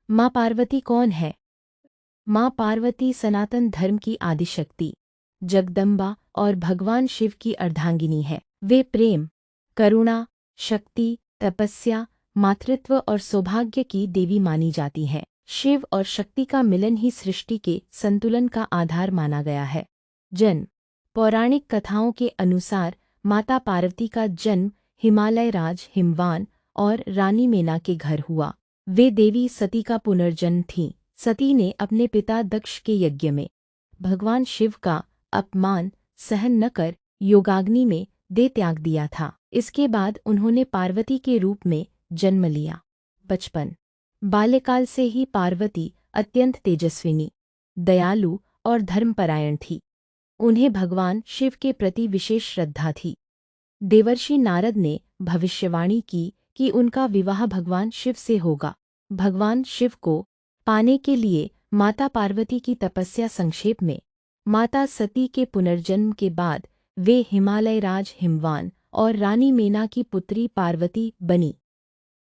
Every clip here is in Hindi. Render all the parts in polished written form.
माँ पार्वती कौन है? माँ पार्वती सनातन धर्म की आदिशक्ति, जगदम्बा और भगवान शिव की अर्धांगिनी है। वे प्रेम, करुणा, शक्ति, तपस्या, मातृत्व और सौभाग्य की देवी मानी जाती हैं। शिव और शक्ति का मिलन ही सृष्टि के संतुलन का आधार माना गया है। जन्म। पौराणिक कथाओं के अनुसार माता पार्वती का जन्म हिमालय राज हिमवान और रानी मेना के घर हुआ। वे देवी सती का पुनर्जन्म थीं। सती ने अपने पिता दक्ष के यज्ञ में भगवान शिव का अपमान सहन न कर योगाग्नि में दे त्याग दिया था। इसके बाद उन्होंने पार्वती के रूप में जन्म लिया। बचपन। बाल्यकाल से ही पार्वती अत्यंत तेजस्विनी, दयालु और धर्मपरायण थी। उन्हें भगवान शिव के प्रति विशेष श्रद्धा थी। देवर्षि नारद ने भविष्यवाणी की कि उनका विवाह भगवान शिव से होगा। भगवान शिव को पाने के लिए माता पार्वती की तपस्या। संक्षेप में, माता सती के पुनर्जन्म के बाद वे हिमालय राज हिमवान और रानी मेना की पुत्री पार्वती बनी।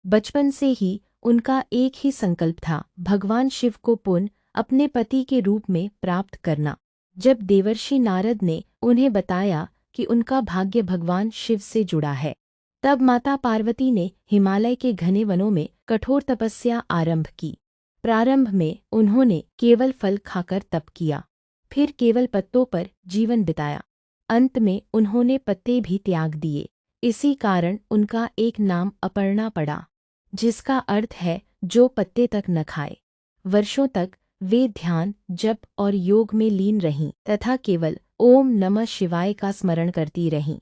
बचपन से ही उनका एक ही संकल्प था, भगवान शिव को पुनः अपने पति के रूप में प्राप्त करना। जब देवर्षि नारद ने उन्हें बताया कि उनका भाग्य भगवान शिव से जुड़ा है, तब माता पार्वती ने हिमालय के घने वनों में कठोर तपस्या आरंभ की। प्रारंभ में उन्होंने केवल फल खाकर तप किया, फिर केवल पत्तों पर जीवन बिताया। अंत में उन्होंने पत्ते भी त्याग दिए। इसी कारण उनका एक नाम अपर्णा पड़ा, जिसका अर्थ है जो पत्ते तक न खाए। वर्षों तक वे ध्यान, जप और योग में लीन रहीं तथा केवल ओम नमः शिवाय का स्मरण करती रहीं।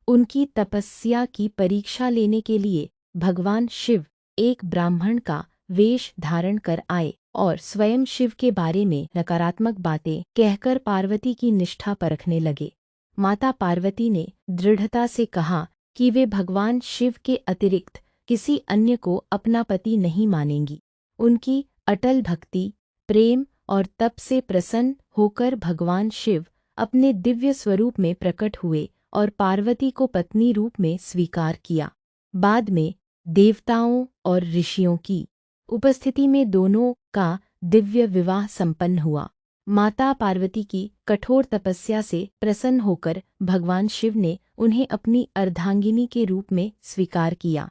उनकी तपस्या की परीक्षा लेने के लिए भगवान शिव एक ब्राह्मण का वेश धारण कर आए और स्वयं शिव के बारे में नकारात्मक बातें कहकर पार्वती की निष्ठा परखने लगे। माता पार्वती ने दृढ़ता से कहा कि वे भगवान शिव के अतिरिक्त किसी अन्य को अपना पति नहीं मानेंगी। उनकी अटल भक्ति, प्रेम और तप से प्रसन्न होकर भगवान शिव अपने दिव्य स्वरूप में प्रकट हुए और पार्वती को पत्नी रूप में स्वीकार किया। बाद में देवताओं और ऋषियों की उपस्थिति में दोनों का दिव्य विवाह संपन्न हुआ। माता पार्वती की कठोर तपस्या से प्रसन्न होकर भगवान शिव ने उन्हें अपनी अर्धांगिनी के रूप में स्वीकार किया।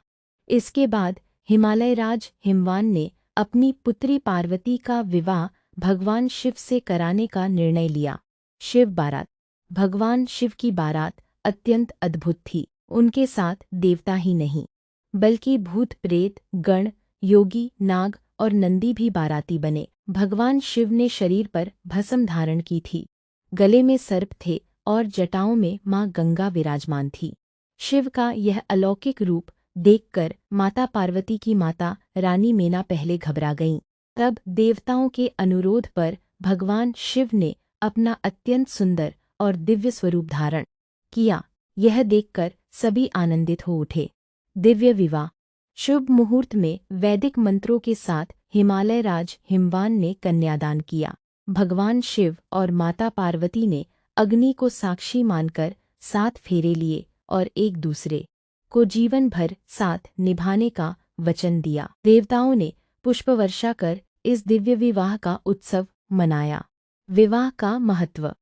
इसके बाद हिमालय राज हिमवान ने अपनी पुत्री पार्वती का विवाह भगवान शिव से कराने का निर्णय लिया। शिव बारात। भगवान शिव की बारात अत्यंत अद्भुत थी। उनके साथ देवता ही नहीं, बल्कि भूत प्रेत, गण, योगी, नाग और नंदी भी बाराती बने। भगवान शिव ने शरीर पर भस्म धारण की थी, गले में सर्प थे और जटाओं में माँ गंगा विराजमान थी। शिव का यह अलौकिक रूप देखकर माता पार्वती की माता रानी मेना पहले घबरा गईं। तब देवताओं के अनुरोध पर भगवान शिव ने अपना अत्यंत सुंदर और दिव्य स्वरूप धारण किया। यह देखकर सभी आनंदित हो उठे। दिव्य विवाह। शुभ मुहूर्त में वैदिक मंत्रों के साथ हिमालय राज हिमवान ने कन्यादान किया। भगवान शिव और माता पार्वती ने अग्नि को साक्षी मानकर 7 फेरे लिए और एक दूसरे को जीवन भर साथ निभाने का वचन दिया। देवताओं ने पुष्प वर्षा कर इस दिव्य विवाह का उत्सव मनाया। विवाह का महत्व।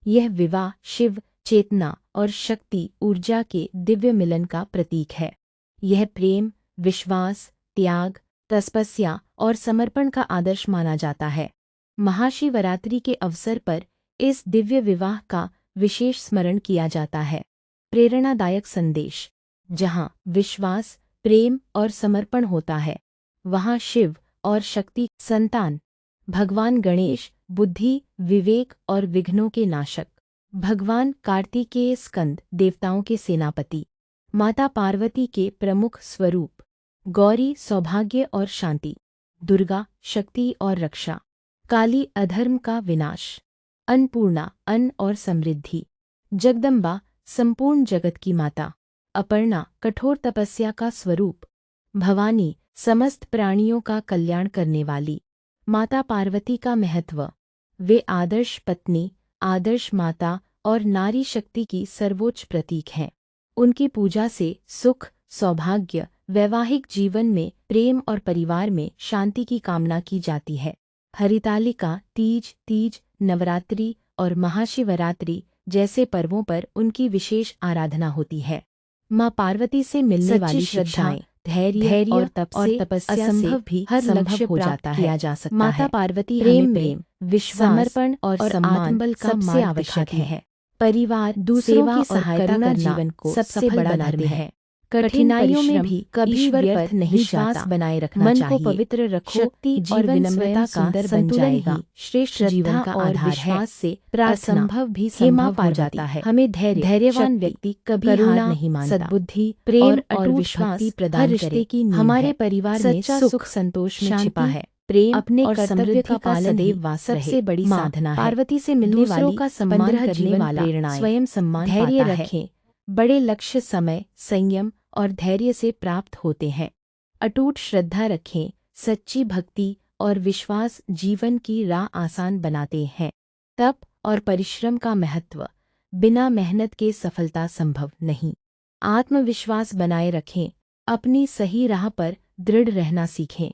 यह विवाह शिव, चेतना और शक्ति ऊर्जा के दिव्य मिलन का प्रतीक है। यह प्रेम, विश्वास, त्याग, तपस्या और समर्पण का आदर्श माना जाता है। महाशिवरात्रि के अवसर पर इस दिव्य विवाह का विशेष स्मरण किया जाता है। प्रेरणादायक संदेश। जहाँ विश्वास, प्रेम और समर्पण होता है, वहाँ शिव और शक्ति संतान। भगवान गणेश बुद्धि, विवेक और विघ्नों के नाशक। भगवान कार्तिकेय स्कंद देवताओं के सेनापति। माता पार्वती के प्रमुख स्वरूप। गौरी सौभाग्य और शांति। दुर्गा शक्ति और रक्षा। काली अधर्म का विनाश। अन्नपूर्णा अन्न और समृद्धि। जगदम्बा संपूर्ण जगत की माता। अपर्णा कठोर तपस्या का स्वरूप। भवानी समस्त प्राणियों का कल्याण करने वाली। माता पार्वती का महत्व। वे आदर्श पत्नी, आदर्श माता और नारी शक्ति की सर्वोच्च प्रतीक हैं। उनकी पूजा से सुख, सौभाग्य, वैवाहिक जीवन में प्रेम और परिवार में शांति की कामना की जाती है। हरितालिका, तीज, नवरात्रि और महाशिवरात्रि जैसे पर्वों पर उनकी विशेष आराधना होती है। माँ पार्वती से मिलने वाली शिक्षाएं, धैर्य और तपस्या असंभव भी हर लक्ष्य हो जाता है। जा सकता माता पार्वती प्रेम में विश्वास, समर्पण और आत्मबल का सबसे आवश्यक है। परिवार, दूसरों की सहायता करना जीवन को सबसे बड़ा धर्म है। कठिनाइयों में भी कभी व्यर्थ नहीं विश्वास बनाए रखना मन चाहिए। को पवित्र रखो, शक्ति और विनम्रता का संतुलन ही श्रेष्ठ जीवन का आधार है। से असंभव भी संभव हो जाता है। हमें धैर्यवान व्यक्ति कभी हार नहीं मानता। सद्बुद्धि, प्रेम और विश्वास प्रदान रिश्ते की हमारे परिवार में सुख संतोष में छिपा है। प्रेम अपने और कर्तव्य का पालन सबसे बड़ी साधना है। पार्वती से मिलने वाली का सम्मान करने वाला स्वयं सम्मान धैर्य रखें। बड़े लक्ष्य समय, संयम और धैर्य से प्राप्त होते हैं। अटूट श्रद्धा रखें। सच्ची भक्ति और विश्वास जीवन की राह आसान बनाते हैं। तप और परिश्रम का महत्व, बिना मेहनत के सफलता संभव नहीं। आत्मविश्वास बनाए रखें। अपनी सही राह पर दृढ़ रहना सीखें।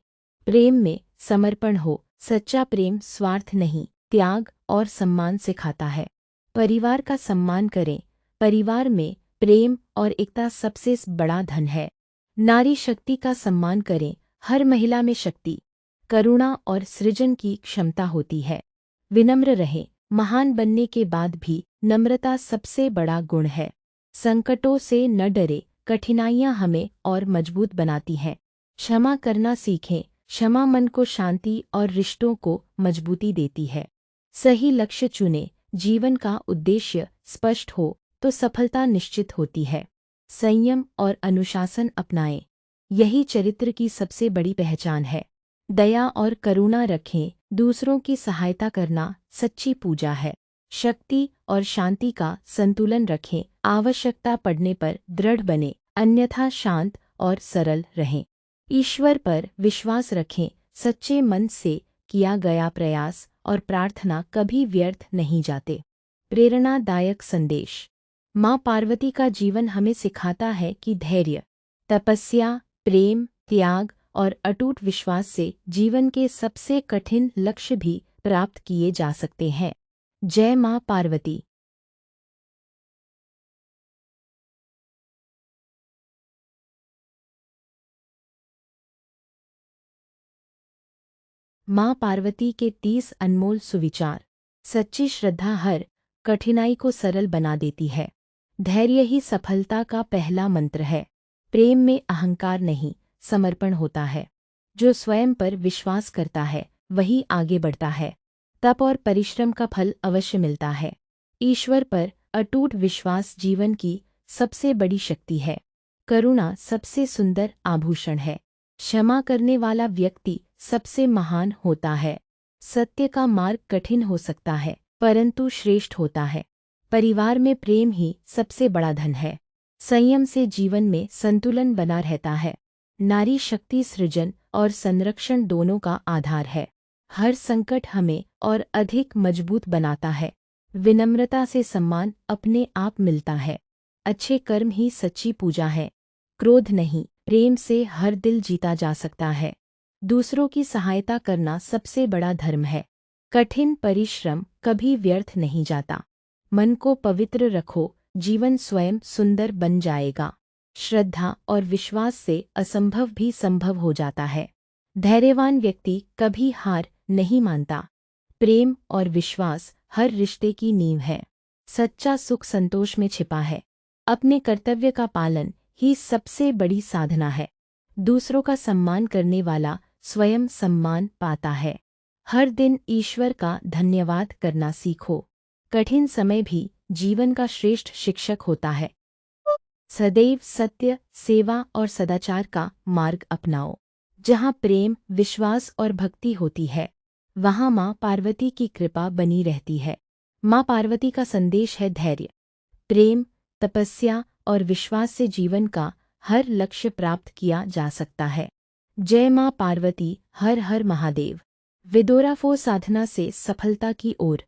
प्रेम में समर्पण हो। सच्चा प्रेम स्वार्थ नहीं, त्याग और सम्मान सिखाता है। परिवार का सम्मान करें। परिवार में प्रेम और एकता सबसे बड़ा धन है। नारी शक्ति का सम्मान करें। हर महिला में शक्ति, करुणा और सृजन की क्षमता होती है। विनम्र रहें। महान बनने के बाद भी नम्रता सबसे बड़ा गुण है। संकटों से न डरे, कठिनाइयाँ हमें और मजबूत बनाती हैं। क्षमा करना सीखें। क्षमा मन को शांति और रिश्तों को मजबूती देती है। सही लक्ष्य चुनें। जीवन का उद्देश्य स्पष्ट हो तो सफलता निश्चित होती है। संयम और अनुशासन अपनाएं। यही चरित्र की सबसे बड़ी पहचान है। दया और करुणा रखें। दूसरों की सहायता करना सच्ची पूजा है। शक्ति और शांति का संतुलन रखें। आवश्यकता पड़ने पर दृढ़ बने, अन्यथा शांत और सरल रहें। ईश्वर पर विश्वास रखें। सच्चे मन से किया गया प्रयास और प्रार्थना कभी व्यर्थ नहीं जाते। प्रेरणादायक संदेश, माँ पार्वती का जीवन हमें सिखाता है कि धैर्य, तपस्या, प्रेम, त्याग और अटूट विश्वास से जीवन के सबसे कठिन लक्ष्य भी प्राप्त किए जा सकते हैं। जय माँ पार्वती। माँ पार्वती के 30 अनमोल सुविचार। सच्ची श्रद्धा हर कठिनाई को सरल बना देती है। धैर्य ही सफलता का पहला मंत्र है। प्रेम में अहंकार नहीं, समर्पण होता है। जो स्वयं पर विश्वास करता है वही आगे बढ़ता है। तप और परिश्रम का फल अवश्य मिलता है। ईश्वर पर अटूट विश्वास जीवन की सबसे बड़ी शक्ति है। करुणा सबसे सुंदर आभूषण है। क्षमा करने वाला व्यक्ति सबसे महान होता है। सत्य का मार्ग कठिन हो सकता है परंतु श्रेष्ठ होता है। परिवार में प्रेम ही सबसे बड़ा धन है। संयम से जीवन में संतुलन बना रहता है। नारी शक्ति सृजन और संरक्षण दोनों का आधार है। हर संकट हमें और अधिक मजबूत बनाता है। विनम्रता से सम्मान अपने आप मिलता है। अच्छे कर्म ही सच्ची पूजा है। क्रोध नहीं, प्रेम से हर दिल जीता जा सकता है। दूसरों की सहायता करना सबसे बड़ा धर्म है। कठिन परिश्रम कभी व्यर्थ नहीं जाता। मन को पवित्र रखो, जीवन स्वयं सुंदर बन जाएगा। श्रद्धा और विश्वास से असंभव भी संभव हो जाता है। धैर्यवान व्यक्ति कभी हार नहीं मानता। प्रेम और विश्वास हर रिश्ते की नींव है। सच्चा सुख संतोष में छिपा है। अपने कर्तव्य का पालन ही सबसे बड़ी साधना है। दूसरों का सम्मान करने वाला स्वयं सम्मान पाता है। हर दिन ईश्वर का धन्यवाद करना सीखो। कठिन समय भी जीवन का श्रेष्ठ शिक्षक होता है। सदैव सत्य, सेवा और सदाचार का मार्ग अपनाओ। जहाँ प्रेम, विश्वास और भक्ति होती है वहाँ माँ पार्वती की कृपा बनी रहती है। माँ पार्वती का संदेश है धैर्य, प्रेम, तपस्या और विश्वास से जीवन का हर लक्ष्य प्राप्त किया जा सकता है। जय माँ पार्वती, हर हर महादेव। विदोरा फो साधना से सफलता की ओर।